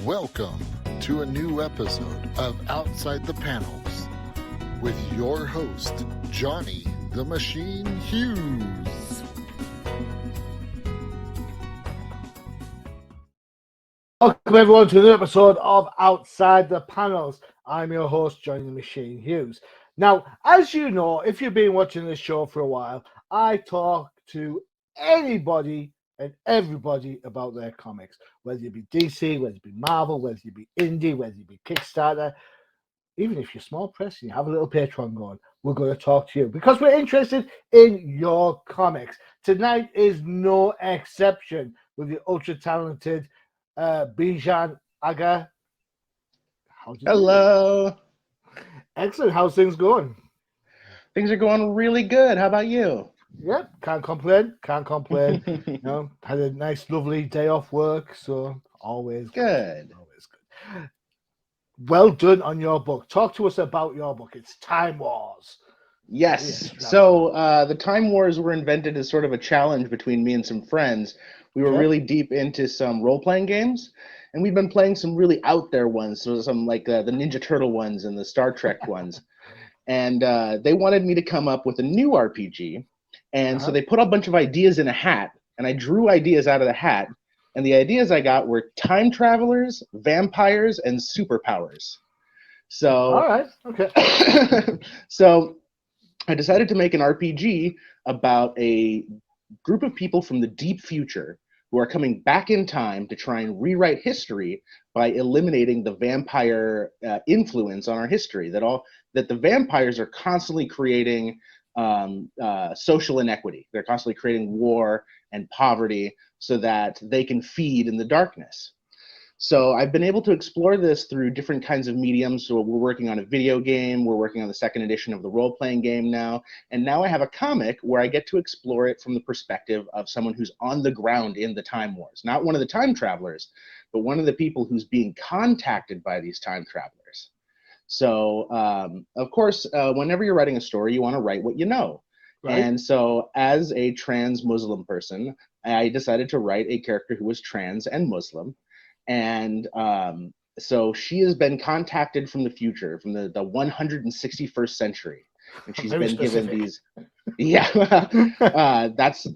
Welcome to a new episode of Outside the Panels with your host, Johnny the Machine Hughes. Welcome everyone to another episode of Outside the Panels. I'm your host, Johnny the Machine Hughes. Now, as you know, if you've been watching this show for a while, I talk to anybody and everybody about their comics, whether it be DC, whether it be Marvel, whether it be indie, whether it be Kickstarter. Even if you're small press and you have a little Patreon going, we're going to talk to you because we're interested in your comics. Tonight is no exception with the ultra talented Bijhan Agha. Hello. Excellent. How's things going? Things are going really good. How about you? Yep, can't complain. You know, had a nice, lovely day off work, so always good. Always good. Well done on your book. Talk to us about your book. It's Time Wars. Yes. So the Time Wars were invented as sort of a challenge between me and some friends. We were really deep into some role-playing games, and we've been playing some really out there ones, so some like the Ninja Turtle ones and the Star Trek ones. And they wanted me to come up with a new RPG. And so they put a bunch of ideas in a hat, and I drew ideas out of the hat. And the ideas I got were time travelers, vampires, and superpowers. So, all right, okay. So I decided to make an RPG about a group of people from the deep future who are coming back in time to try and rewrite history by eliminating the vampire influence on our history. That the vampires are constantly creating social inequity. They're constantly creating war and poverty so that they can feed in the darkness. So I've been able to explore this through different kinds of mediums. So we're working on a video game, we're working on the second edition of the role-playing game now, and now I have a comic where I get to explore it from the perspective of someone who's on the ground in the Time Wars. Not one of the time travelers, but one of the people who's being contacted by these time travelers. So, of course, whenever you're writing a story, you want to write what you know. Right. And so as a trans Muslim person, I decided to write a character who was trans and Muslim. And so she has been contacted from the future, from the 161st century. And she's been given these, that's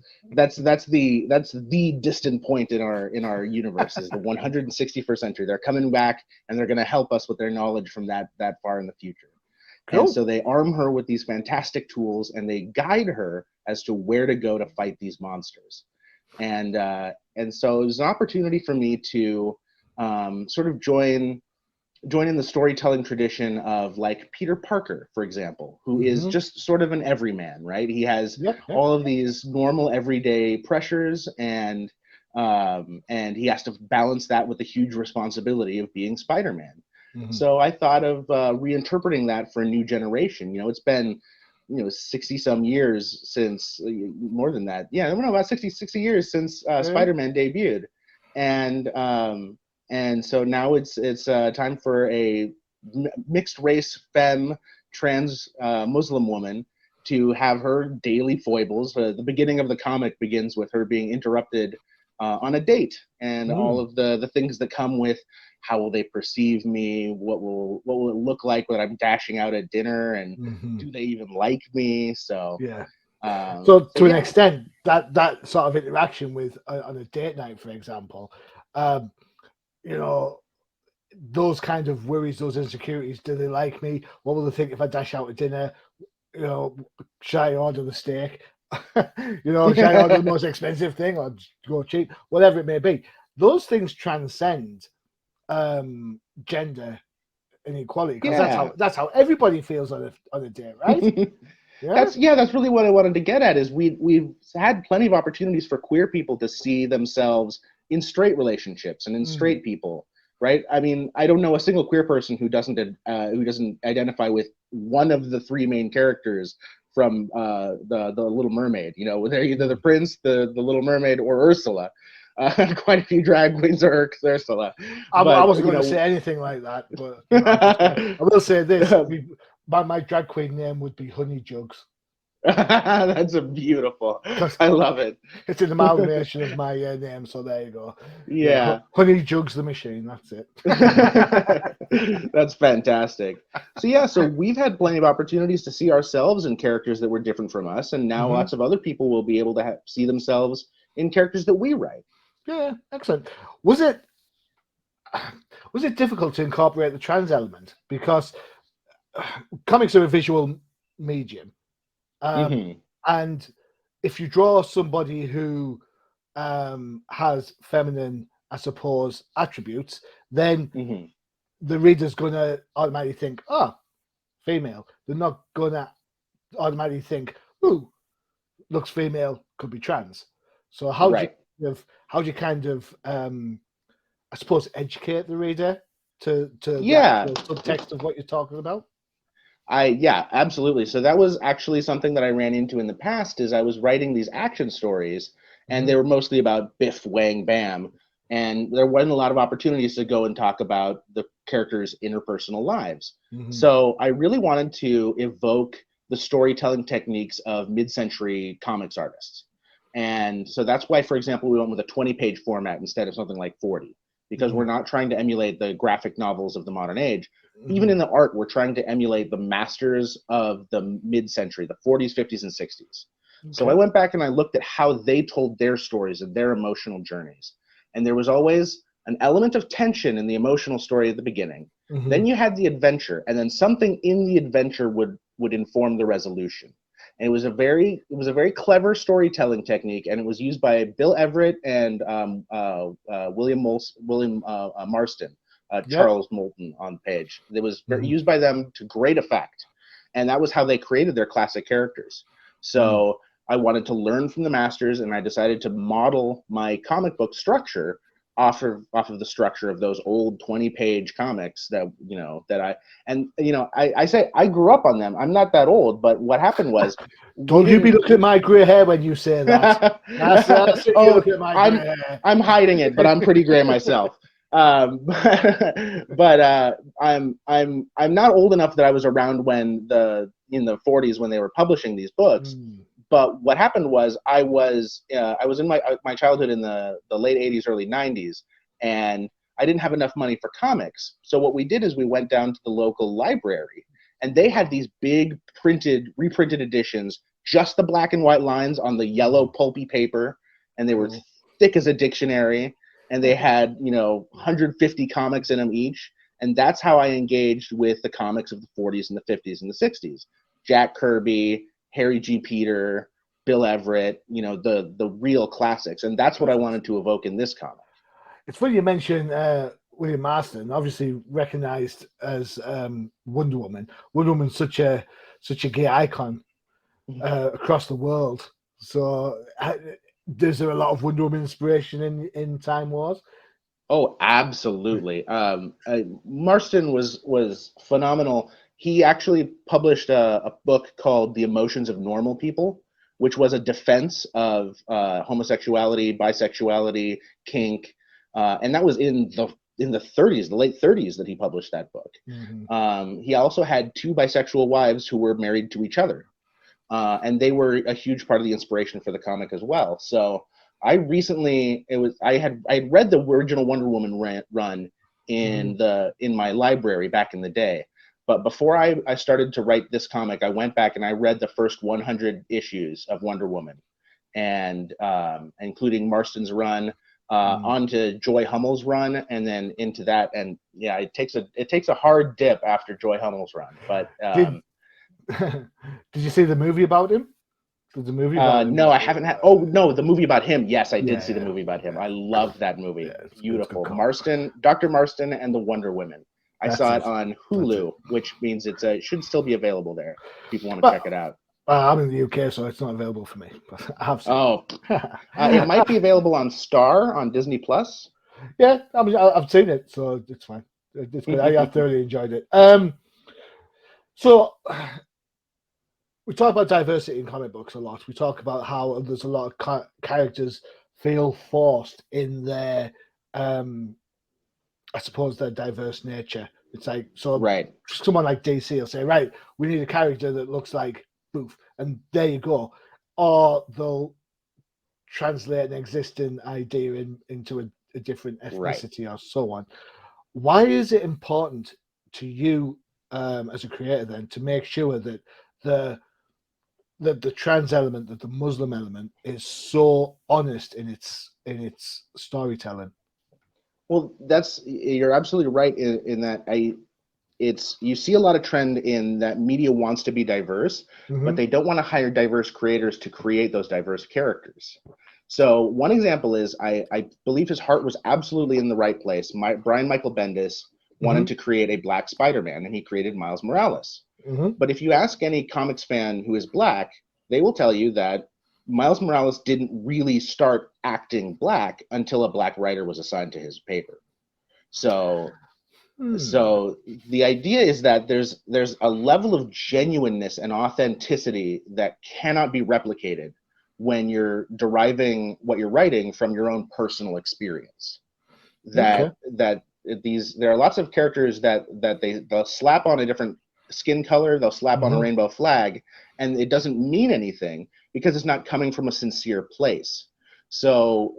the distant point in our universe is the 161st century. They're coming back and they're going to help us with their knowledge from that far in the future. Cool. And so they arm her with these fantastic tools and they guide her as to where to go to fight these monsters. And so it was an opportunity for me to sort of join in the storytelling tradition of like Peter Parker, for example, who is just sort of an everyman, right? He has all of these normal everyday pressures and he has to balance that with the huge responsibility of being Spider-Man. So I thought of reinterpreting that for a new generation. You know, it's been 60 some years since, more than that. Yeah, I don't know, about 60 years since Spider-Man debuted. And so now it's time for a mixed race femme trans Muslim woman to have her daily foibles. The beginning of the comic begins with her being interrupted on a date and all of the things that come with how will they perceive me, what will it look like when I'm dashing out at dinner, and do they even like me? So so to an extent, that sort of interaction with on a date night, for example, those kind of worries, those insecurities. Do they like me? What will they think if I dash out at dinner? Should I order the steak? Should I order the most expensive thing or go cheap? Whatever it may be. Those things transcend gender inequality because that's how everybody feels on a date, right? That's really what I wanted to get at. Is we've had plenty of opportunities for queer people to see themselves in straight relationships and in straight people, right? I mean, I don't know a single queer person who doesn't identify with one of the three main characters from the Little Mermaid. They're either the prince, the Little Mermaid, or Ursula. Quite a few drag queens are Ursula. I wasn't going to say anything like that, but I will say this: my drag queen name would be Honey Jugs. That's a beautiful. I love it. It's an amalgamation of my name, so there you go. Yeah. Honey Jugs the Machine, that's it. That's fantastic. So yeah, so we've had plenty of opportunities to see ourselves in characters that were different from us, and now lots of other people will be able to see themselves in characters that we write. Yeah, excellent. Was it difficult to incorporate the trans element? Because comics are a visual medium, and if you draw somebody who has feminine, I suppose, attributes, then the reader's going to automatically think, oh, female. They're not going to automatically think, ooh, looks female, could be trans. So how do you kind of I suppose educate the reader to the actual subtext of what you're talking about? Yeah, absolutely. So that was actually something that I ran into in the past. Is I was writing these action stories, and they were mostly about biff, wang, bam, and there wasn't a lot of opportunities to go and talk about the characters' interpersonal lives. So I really wanted to evoke the storytelling techniques of mid-century comics artists. And so that's why, for example, we went with a 20-page format instead of something like 40, because we're not trying to emulate the graphic novels of the modern age. Even in the art, we're trying to emulate the masters of the mid-century, the 40s, 50s, and 60s. So I went back and I looked at how they told their stories and their emotional journeys. And there was always an element of tension in the emotional story at the beginning. Then you had the adventure, and then something in the adventure would inform the resolution. And it was a very clever storytelling technique, and it was used by Bill Everett and William Marston. Charles Moulton on the page. It was used by them to great effect, and that was how they created their classic characters. So I wanted to learn from the masters, and I decided to model my comic book structure off of the structure of those old 20-page comics that I say I grew up on them. I'm not that old, but what happened was don't you be looking at my gray hair when you say that. That's if you look at my gray hair. I'm hiding it, but I'm pretty gray myself. I'm not old enough that I was around when in the 40s when they were publishing these books. But what happened was I was in my childhood in the late 80s, early 90s, and I didn't have enough money for comics. So what we did is we went down to the local library, and they had these big reprinted editions, just the black and white lines on the yellow pulpy paper, and they were thick as a dictionary. And they had, 150 comics in them each. And that's how I engaged with the comics of the 40s and the 50s and the 60s. Jack Kirby, Harry G. Peter, Bill Everett, the real classics. And that's what I wanted to evoke in this comic. It's funny you mention William Marston, obviously recognized as Wonder Woman. Wonder Woman's such a gay icon across the world. So is there a lot of Wonder Woman inspiration in Time Wars? Oh, absolutely. Marston was phenomenal. He actually published a book called The Emotions of Normal People, which was a defense of homosexuality, bisexuality, kink, and that was in the 30s, the late 30s, that he published that book. He also had 2 bisexual wives who were married to each other. And they were a huge part of the inspiration for the comic as well. So I had read the original Wonder Woman run in my library back in the day. But before I started to write this comic, I went back and I read the first 100 issues of Wonder Woman, and including Marston's run, onto Joy Hummel's run, and then into that. And yeah, it takes a hard dip after Joy Hummel's run, but. Did you see the movie about him? The movie about him? No, I haven't had. Oh no, the movie about him. Yes, I did see the movie about him. I loved that movie. Yeah, beautiful. Dr. Marston and the Wonder Women. I saw it on Hulu, which means it should still be available there if people want to check it out. I'm in the UK, so it's not available for me. But I have seen it might be available on Star on Disney Plus. Yeah, I've seen it, so it's fine. It's good. I thoroughly enjoyed it. So we talk about diversity in comic books a lot. We talk about how there's a lot of characters feel forced in their, I suppose, their diverse nature. It's like, so right. Someone like DC will say, right, we need a character that looks like Boof. and there you go. Or they'll translate an existing idea into a different ethnicity or so on. Why is it important to you as a creator then to make sure that the trans element, that the Muslim element is so honest in its storytelling? Well, you're absolutely right in that you see a lot of trend in that media wants to be diverse, but they don't want to hire diverse creators to create those diverse characters. So one example is I believe his heart was absolutely in the right place. Brian Michael Bendis wanted to create a black Spider-Man, and he created Miles Morales. But if you ask any comics fan who is black, they will tell you that Miles Morales didn't really start acting black until a black writer was assigned to his paper. So the idea is that there's a level of genuineness and authenticity that cannot be replicated when you're deriving what you're writing from your own personal experience. There are lots of characters that they'll slap on a different skin color, they'll slap on a rainbow flag, and it doesn't mean anything because it's not coming from a sincere place. So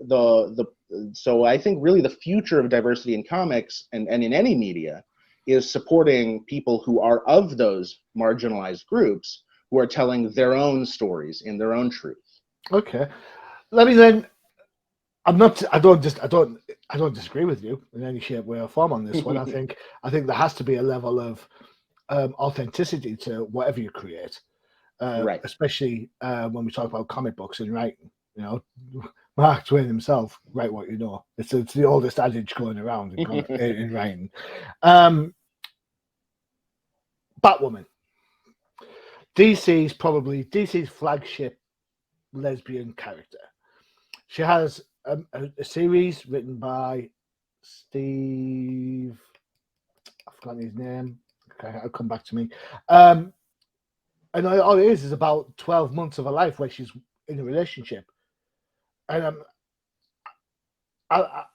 so I think really the future of diversity in comics and in any media is supporting people who are of those marginalized groups who are telling their own stories in their own truth. Okay, let me then. I don't disagree with you in any shape, way, or form on this one. I think there has to be a level of authenticity to whatever you create, Right. especially when we talk about comic books and writing. You know, Mark Twain himself, write what you know. It's the oldest adage going around in writing. Batwoman, DC's flagship lesbian character. She has a series written by Steve. I've forgotten his name. Okay, it'll come back to me. And all it is about 12 months of her life where she's in a relationship. And I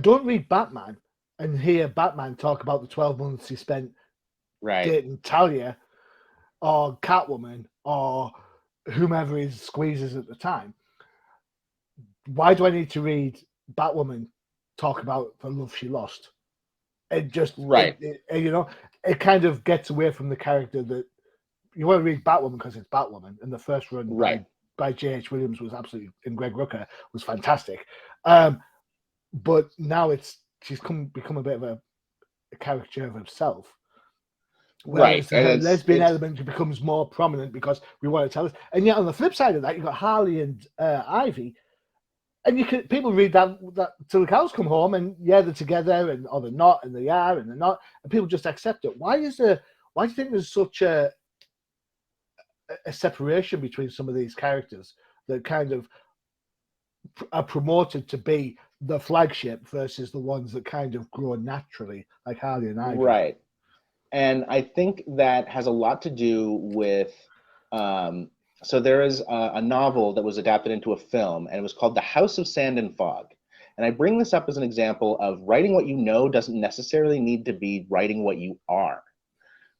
don't read Batman and hear Batman talk about the 12 months he spent dating Talia or Catwoman or whomever he squeezes at the time. Why do I need to read Batwoman talk about the love she lost? It just it kind of gets away from the character that you want to read Batwoman because it's Batwoman, and the first run by J.H. Williams was absolutely, and Greg Rucka was fantastic. But now she's become a bit of a caricature of herself. Whereas her lesbian element becomes more prominent because we want to tell us. And yet on the flip side of that, you've got Harley and Ivy. And people read that till the cows come home, and they're together, or they're not, and they are, and they're not, and people just accept it. Why do you think there's such a separation between some of these characters that kind of are promoted to be the flagship versus the ones that kind of grow naturally, like Harley and Ivy? Right. And I think that has a lot to do with so there is a novel that was adapted into a film, and it was called The House of Sand and Fog. And I bring this up as an example of writing what you know doesn't necessarily need to be writing what you are.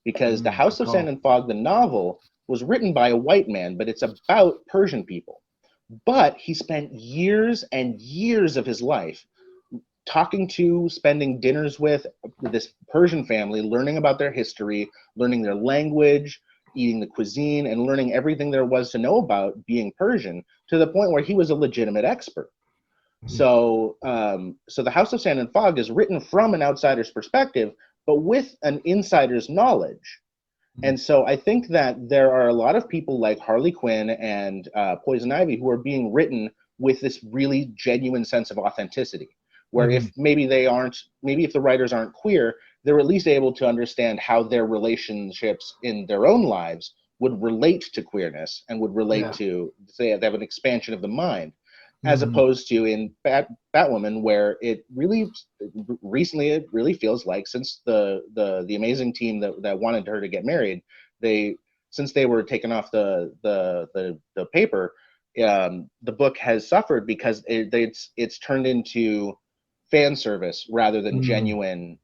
Because The House of Sand and Fog, the novel, was written by a white man, but it's about Persian people. But he spent years and years of his life spending dinners with this Persian family, learning about their history, learning their language, eating the cuisine, and learning everything there was to know about being Persian, to the point where he was a legitimate expert. So The House of Sand and Fog is written from an outsider's perspective, but with an insider's knowledge. And so I think that there are a lot of people like Harley Quinn and Poison Ivy who are being written with this really genuine sense of authenticity, where if the writers aren't queer, they're at least able to understand how their relationships in their own lives would relate to queerness and would relate to, say, they have an expansion of the mind, as opposed to in Batwoman, where it really feels like, since the amazing team that wanted her to get married, since they were taken off the paper, the book has suffered because it's turned into fan service rather than genuine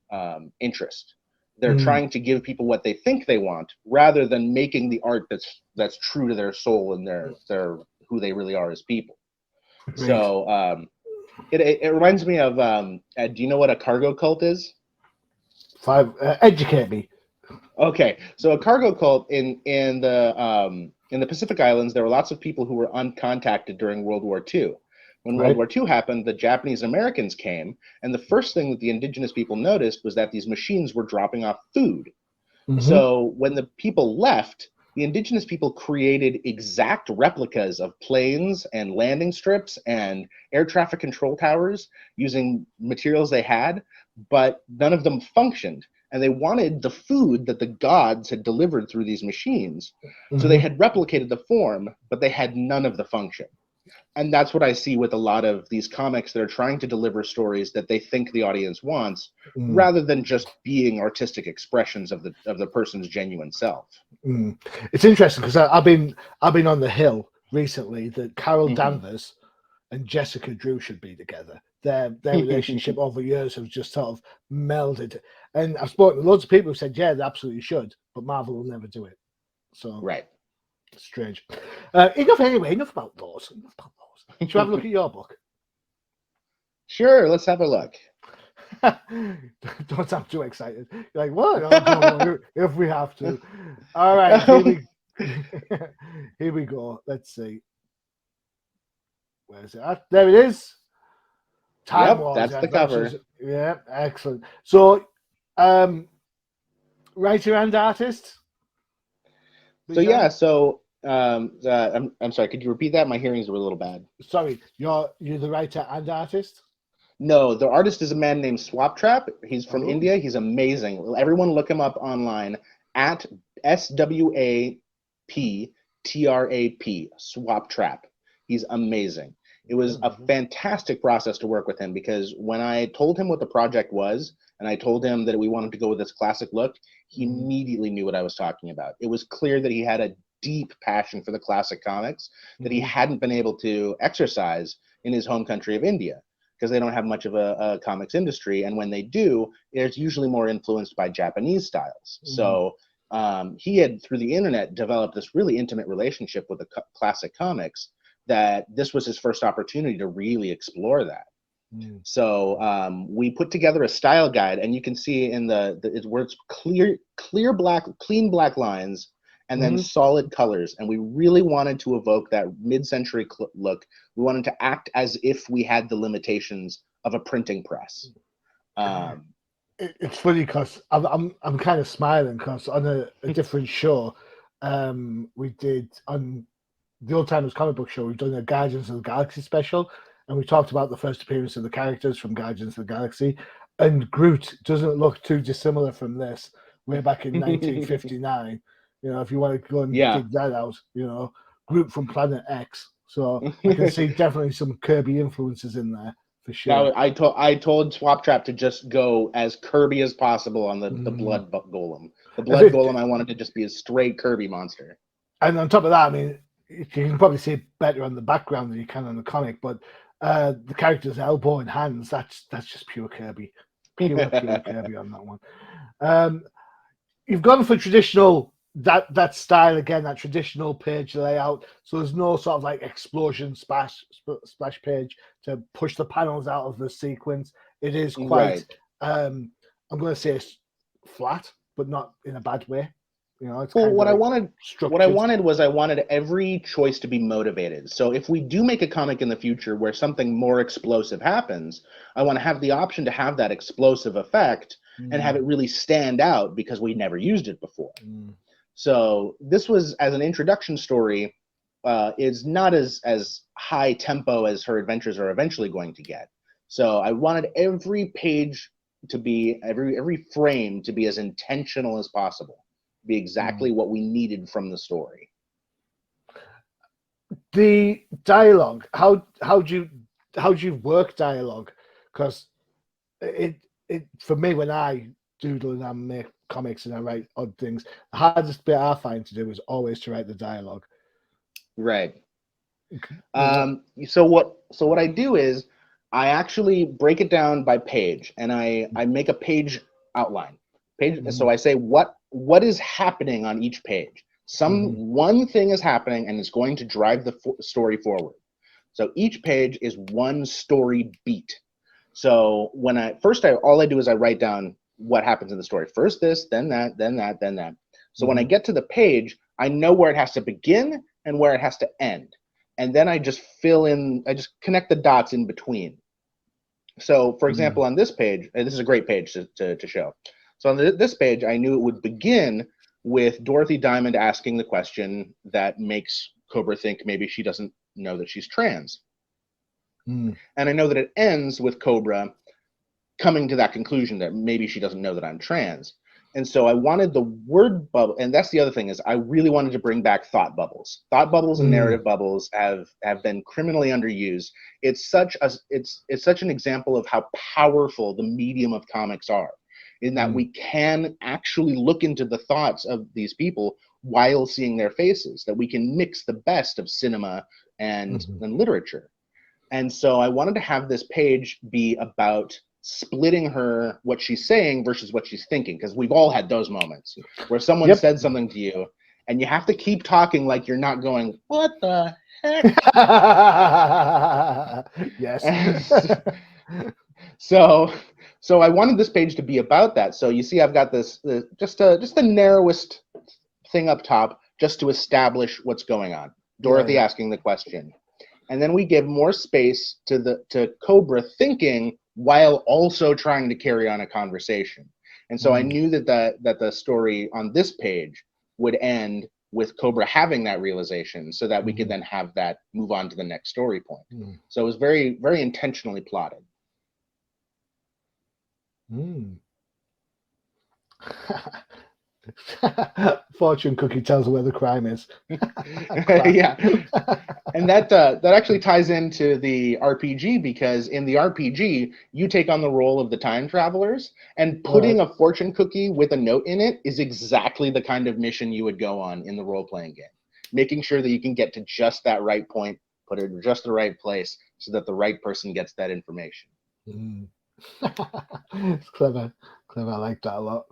interest. They're trying to give people what they think they want, rather than making the art that's true to their soul and their who they really are as people. Great. So it reminds me of do you know what a cargo cult is? Educate me. Okay, so a cargo cult in the Pacific Islands, there were lots of people who were uncontacted during World War II. When World War II happened, the Japanese Americans came, and the first thing that the indigenous people noticed was that these machines were dropping off food. So when the people left, the indigenous people created exact replicas of planes and landing strips and air traffic control towers using materials they had, but none of them functioned. And they wanted the food that the gods had delivered through these machines. So they had replicated the form, but they had none of the function. And that's what I see with a lot of these comics that are trying to deliver stories that they think the audience wants, rather than just being artistic expressions of the person's genuine self. It's interesting because I've been on the hill recently that Carol Danvers and Jessica Drew should be together. Their relationship over years have just sort of melded. And I've spoken to loads of people who said, yeah, they absolutely should, but Marvel will never do it. So right. Strange. Enough about those. Should we have a look at your book? Sure, let's have a look. Don't sound too excited. You're like, what? No, if we have to. All right, here we go. Let's see. Where is it at? There it is. Time Wars. That's the cover. Yeah, excellent. So, writer and artist? I'm sorry, could you repeat that? My hearings were a little bad. Sorry, you're the writer and artist? No, the artist is a man named Swaptrap. He's from India. He's amazing. Everyone look him up online at SWAPTRAP, Swaptrap. He's amazing. It was a fantastic process to work with him, because when I told him what the project was and I told him that we wanted to go with this classic look, he immediately knew what I was talking about. It was clear that he had a deep passion for the classic comics that he hadn't been able to exercise in his home country of India, because they don't have much of a comics industry, and when they do, it's usually more influenced by Japanese styles. So he had, through the internet, developed this really intimate relationship with the classic comics, that this was his first opportunity to really explore that. So we put together a style guide, and you can see in where it's clean black lines, and then solid colors. And we really wanted to evoke that mid-century look. We wanted to act as if we had the limitations of a printing press. It's funny because I'm kind of smiling because on a different show, we did on the Old Timers Comic Book Show, we've done a Guardians of the Galaxy special, and we talked about the first appearance of the characters from Guardians of the Galaxy, and Groot doesn't look too dissimilar from this way back in 1959. If you want to go and dig that out, Groot from Planet X. So I can see definitely some Kirby influences in there for sure. Now, I told Swaptrap to just go as Kirby as possible on the Blood Golem. The Blood Golem, I wanted to just be a straight Kirby monster. And on top of that, I mean, you can probably see it better on the background than you can on the comic, but the character's elbow and hands, that's just pure Kirby. Pure Kirby on that one. You've gone for traditional, that style again, that traditional page layout. So there's no sort of like explosion splash page to push the panels out of the sequence. It is quite, I'm going to say it's flat, but not in a bad way. It's what I wanted every choice to be motivated. So if we do make a comic in the future where something more explosive happens, I want to have the option to have that explosive effect and have it really stand out because we never used it before. So this was, as an introduction story, is not as high tempo as her adventures are eventually going to get. So I wanted every page to be, every frame to be as intentional as possible. Be exactly what we needed from the story. The dialogue, how do you work dialogue? Because it for me, when I doodle and I make comics and I write odd things, the hardest bit I find to do is always to write the dialogue. Right. So what I do is I actually break it down by page, and I make a page outline. So I say what is happening on each page. One thing is happening and it's going to drive the story forward. So each page is one story beat. So when all I do is I write down what happens in the story. First this, then that, then that, then that. So when I get to the page, I know where it has to begin and where it has to end. And then I just connect the dots in between. So for example, on this page, and this is a great page to show. So on this page, I knew it would begin with Dorothy Diamond asking the question that makes Cobra think maybe she doesn't know that she's trans. And I know that it ends with Cobra coming to that conclusion that maybe she doesn't know that I'm trans. And so I wanted the word bubble, and that's the other thing, is I really wanted to bring back thought bubbles. Thought bubbles and narrative bubbles have been criminally underused. It's such an example of how powerful the medium of comics are, in that we can actually look into the thoughts of these people while seeing their faces, that we can mix the best of cinema and literature. And so I wanted to have this page be about splitting what she's saying versus what she's thinking, because we've all had those moments where someone said something to you and you have to keep talking like you're not going, what the heck? Yes. So I wanted this page to be about that. So you see I've got this just the narrowest thing up top just to establish what's going on. Dorothy asking the question. And then we give more space to Cobra thinking while also trying to carry on a conversation. And so I knew that the story on this page would end with Cobra having that realization, so that we could then have that move on to the next story point. So it was very, very intentionally plotted. Fortune cookie tells her where the crime is. Yeah. And that actually ties into the RPG, because in the RPG, you take on the role of the time travelers, and putting a fortune cookie with a note in it is exactly the kind of mission you would go on in the role-playing game. Making sure that you can get to just that right point, put it in just the right place, so that the right person gets that information. It's clever. I like that a lot.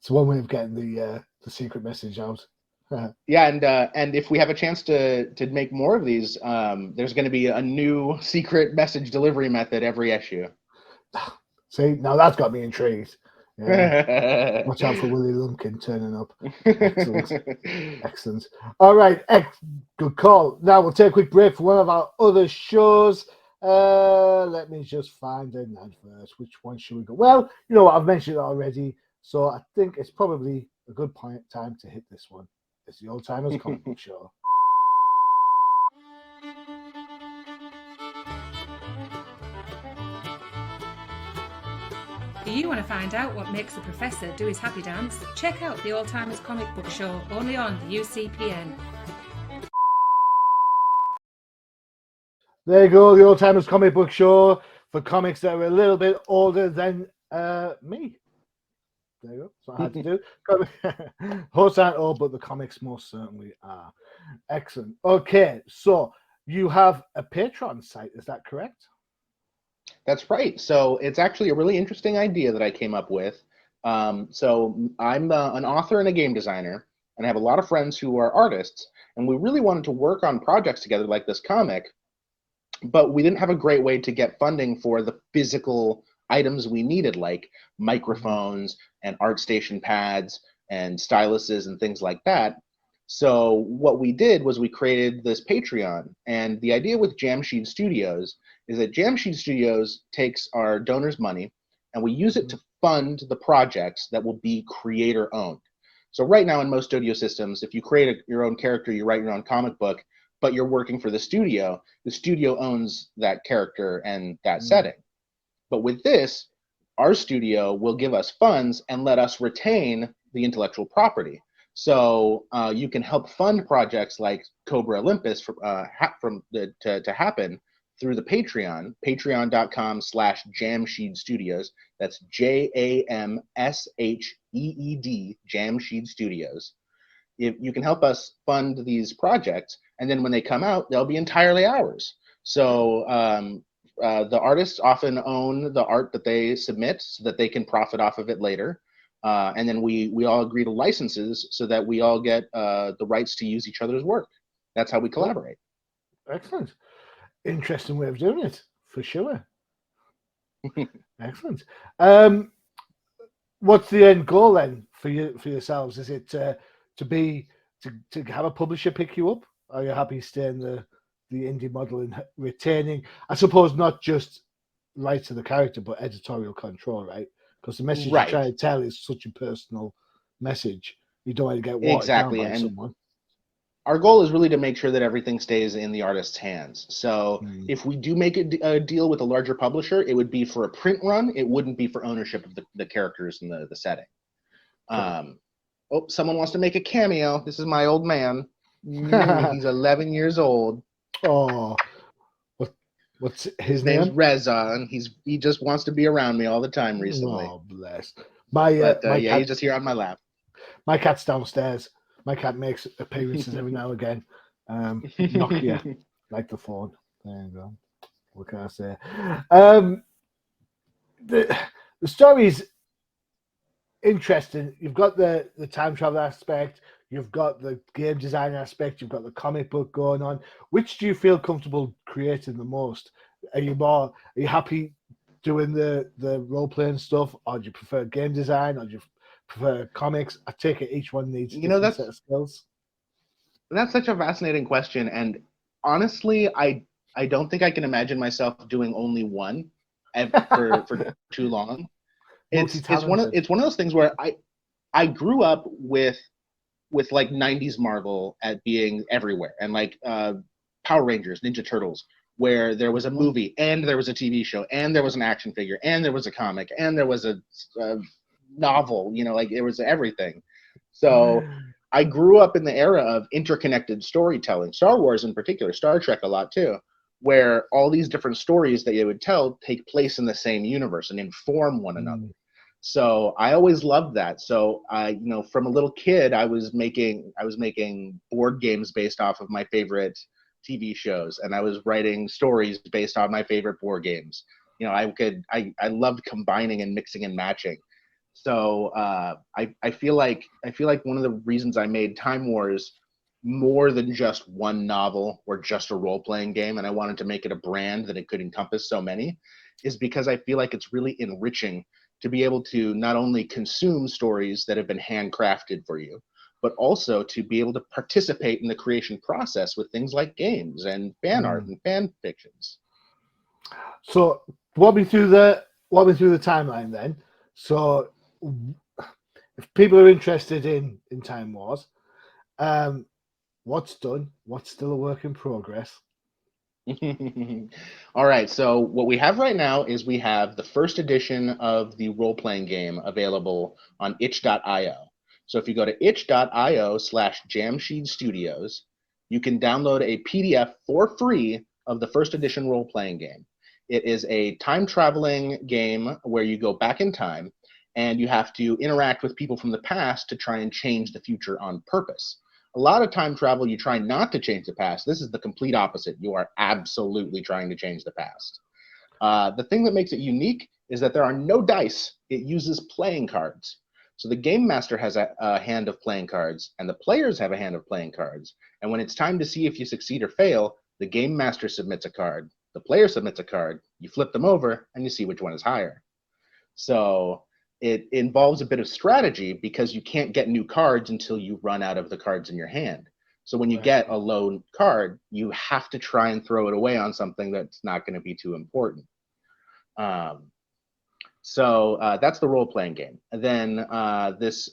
It's one way of getting the secret message out. Yeah, and if we have a chance to make more of these, there's going to be a new secret message delivery method every issue. See, now that's got me intrigued. Yeah. Watch out for Willie Lumpkin turning up. Excellent. All right, good call. Now we'll take a quick break for one of our other shows. Let me just find an advert. Which one should we go? Well, you know what, I've mentioned it already, so I think it's probably a good time to hit this one. It's the Old Timers Comic Book Show. Do you want to find out what makes the professor do his happy dance? Check out the Old Timers Comic Book Show, only on the UCPN. There you go, the Old Timers Comic Book Show for comics that are a little bit older than me. There you go. It's not hard to do. Hosts aren't old, but the comics most certainly are. Excellent. Okay, so you have a Patreon site, is that correct? That's right. So it's actually a really interesting idea that I came up with. So I'm an author and a game designer, and I have a lot of friends who are artists, and we really wanted to work on projects together like this comic, but we didn't have a great way to get funding for the physical items we needed, like microphones and ArtStation pads and styluses and things like that. So what we did was we created this Patreon, and the idea with JamsheedStudios is that JamsheedStudios takes our donors' money and we use it to fund the projects that will be creator owned. So right now in most studio systems, if you create your own character, you write your own comic book, but you're working for the studio owns that character and that setting. But with this, our studio will give us funds and let us retain the intellectual property. So you can help fund projects like Cobra Olympus to happen through the Patreon, patreon.com/JamsheedStudios. That's JAMSHEED, JamsheedStudios. If you can help us fund these projects, and then when they come out, they'll be entirely ours. So the artists often own the art that they submit so that they can profit off of it later. and then we all agree to licenses so that we all get the rights to use each other's work. That's how we collaborate. Excellent. Interesting way of doing it, for sure. Excellent. What's the end goal then for yourselves? Is it to have a publisher pick you up? Are you happy staying the indie model and retaining, I suppose, not just rights to the character, but editorial control, right? Because the message you're trying to tell is such a personal message. You don't want to get watered down by someone. Our goal is really to make sure that everything stays in the artist's hands. So if we do make a deal with a larger publisher, it would be for a print run. It wouldn't be for ownership of the characters and the setting. Someone wants to make a cameo. This is my old man. He's 11 years old. Oh, what's his name? Name's Reza, and he just wants to be around me all the time recently. Oh, bless. He's just here on my lap. My cat's downstairs. My cat makes appearances every now and again. Nokia, like the phone. There you go. What can I say? The story's interesting. You've got the time travel aspect. You've got the game design aspect. You've got the comic book going on. Which do you feel comfortable creating the most? Are you happy doing the role playing stuff, or do you prefer game design, or do you prefer comics? I take it each one needs different set of skills. That's such a fascinating question, and honestly, I don't think I can imagine myself doing only one for too long. It's one of those things where I grew up with like 90s Marvel at being everywhere, and like Power Rangers, Ninja Turtles, where there was a movie and there was a TV show and there was an action figure and there was a comic and there was a novel, like it was everything. So I grew up in the era of interconnected storytelling, Star Wars in particular, Star Trek a lot too, where all these different stories that you would tell take place in the same universe and inform one another. So I always loved that. So from a little kid, I was making board games based off of my favorite TV shows, and I was writing stories based on my favorite board games. I loved combining and mixing and matching. So I feel like one of the reasons I made Time Wars more than just one novel or just a role-playing game, and I wanted to make it a brand that it could encompass so many, is because I feel like it's really enriching to be able to not only consume stories that have been handcrafted for you, but also to be able to participate in the creation process with things like games and fan art and fan fictions. So walk me through the timeline then. So if people are interested in Time Wars, what's done? What's still a work in progress? All right, so what we have right now is we have the first edition of the role-playing game available on itch.io. So if you go to itch.io/JamsheedStudios, you can download a PDF for free of the first edition role-playing game. It is a time-traveling game where you go back in time and you have to interact with people from the past to try and change the future on purpose. A lot of time travel, you try not to change the past. This is the complete opposite. You are absolutely trying to change the past. The thing that makes it unique is that there are no dice. It uses playing cards. So the game master has a hand of playing cards, and the players have a hand of playing cards. And when it's time to see if you succeed or fail, the game master submits a card. The player submits a card. You flip them over, and you see which one is higher. So it involves a bit of strategy because you can't get new cards until you run out of the cards in your hand. So when you get a low card, you have to try and throw it away on something that's not going to be too important. So that's the role-playing game. And then this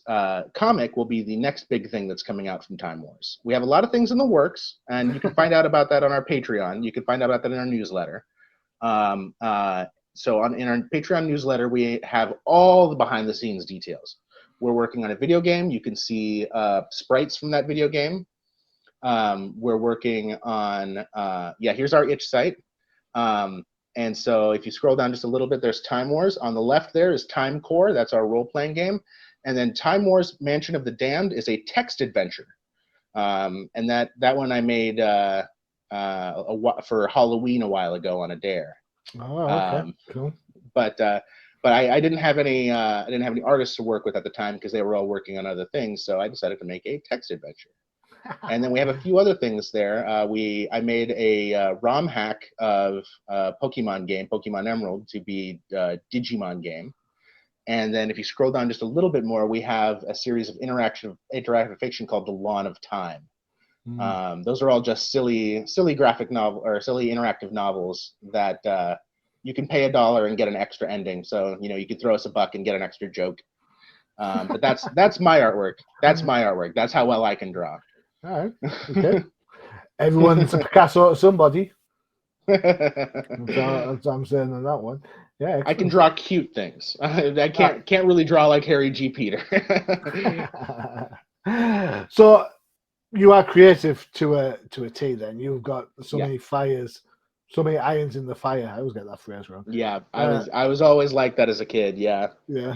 comic will be the next big thing that's coming out from Time Wars. We have a lot of things in the works, and you can find out about that on our Patreon. You can find out about that in our newsletter. So in our Patreon newsletter, we have all the behind-the-scenes details. We're working on a video game. You can see sprites from that video game. We're working on, here's our itch site. And so if you scroll down just a little bit, there's Time Wars. On the left there is Time Core. That's our role-playing game. And then Time Wars Mansion of the Damned is a text adventure. And that one I made for Halloween a while ago on a dare. Oh, okay, cool. But But I didn't have any artists to work with at the time because they were all working on other things. So I decided to make a text adventure. And then we have a few other things there. I made a ROM hack of Pokemon game, Pokemon Emerald, to be a Digimon game. And then if you scroll down just a little bit more, we have a series of interactive fiction called The Lawn of Time. Those are all just silly graphic novel or silly interactive novels that you can pay $1 and get an extra ending. So you can throw us $1 and get an extra joke. But that's my artwork. That's my artwork. That's how well I can draw. All right. Okay. Everyone's a Picasso to somebody. That's what I'm saying on that one. Yeah, excellent. I can draw cute things. I can't really draw like Harry G. Peter. So you are creative to a T. Then you've got so many fires, so many irons in the fire. I always get that phrase wrong. Yeah, I was always like that as a kid. Yeah. Yeah.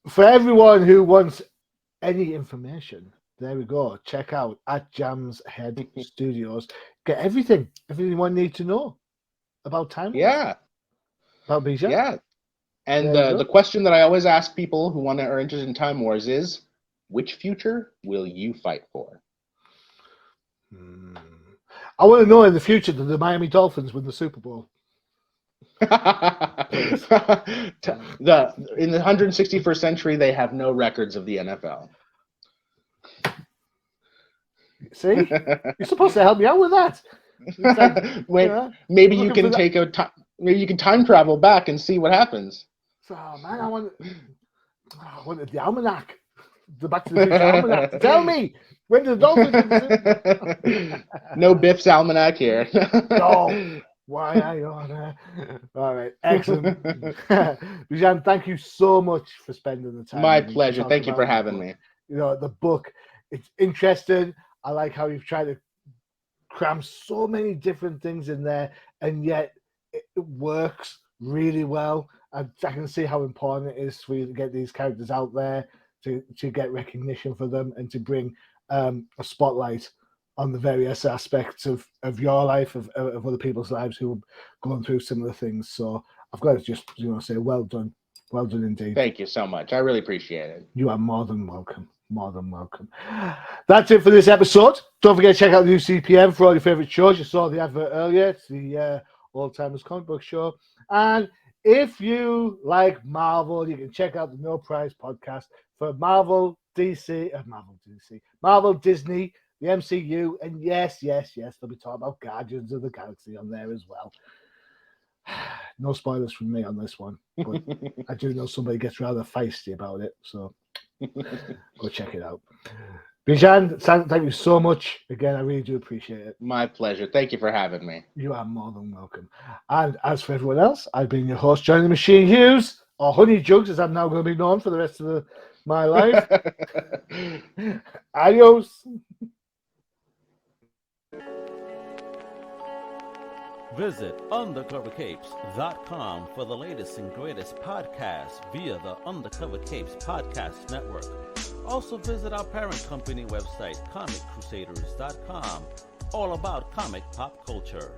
For everyone who wants any information, there we go. Check out at JamsheedStudios. Get everything one needs to know about Time Wars. Yeah. About Bijhan. Yeah. And the question that I always ask people who are interested in Time Wars is, which future will you fight for? I want to know in the future that the Miami Dolphins win the Super Bowl. In the 161st century, they have no records of the NFL. See, you're supposed to help me out with that. Like, maybe you can maybe you can time travel back and see what happens. So, man, I want the almanac, the Back to the Future almanac. Tell me, when did the Dolphins? No Biff's almanac here. No. Why are you on there? All right, excellent. Bijhan, thank you so much for spending the time. My pleasure. Thank you for having me. The book, it's interesting. I like how you've tried to cram so many different things in there, and yet it works really well. I can see how important it is for you to get these characters out there, to get recognition for them, and to bring a spotlight on the various aspects of your life, of other people's lives who are going through similar things. So I've got to just say well done indeed. Thank you so much. I really appreciate it. You are more than welcome. More than welcome. That's it for this episode. Don't forget to check out the new CPM for all your favorite shows. You saw the advert earlier. It's the Old Timers Comic Book Show. And if you like Marvel, you can check out the No Prize podcast for Marvel, Disney, the MCU, and yes, they'll be talking about Guardians of the Galaxy on there as well. No spoilers from me on this one, but I do know somebody gets rather feisty about it, so go check it out. Bijhan, thank you so much. Again, I really do appreciate it. My pleasure. Thank you for having me. You are more than welcome. And as for everyone else, I've been your host, Johnny the Machine Hughes, or Honey Jugs, as I'm now going to be known for the rest of my life. Adios. Visit undercovercapes.com for the latest and greatest podcasts via the Undercover Capes Podcast Network. Also visit our parent company website, comiccrusaders.com, all about comic pop culture.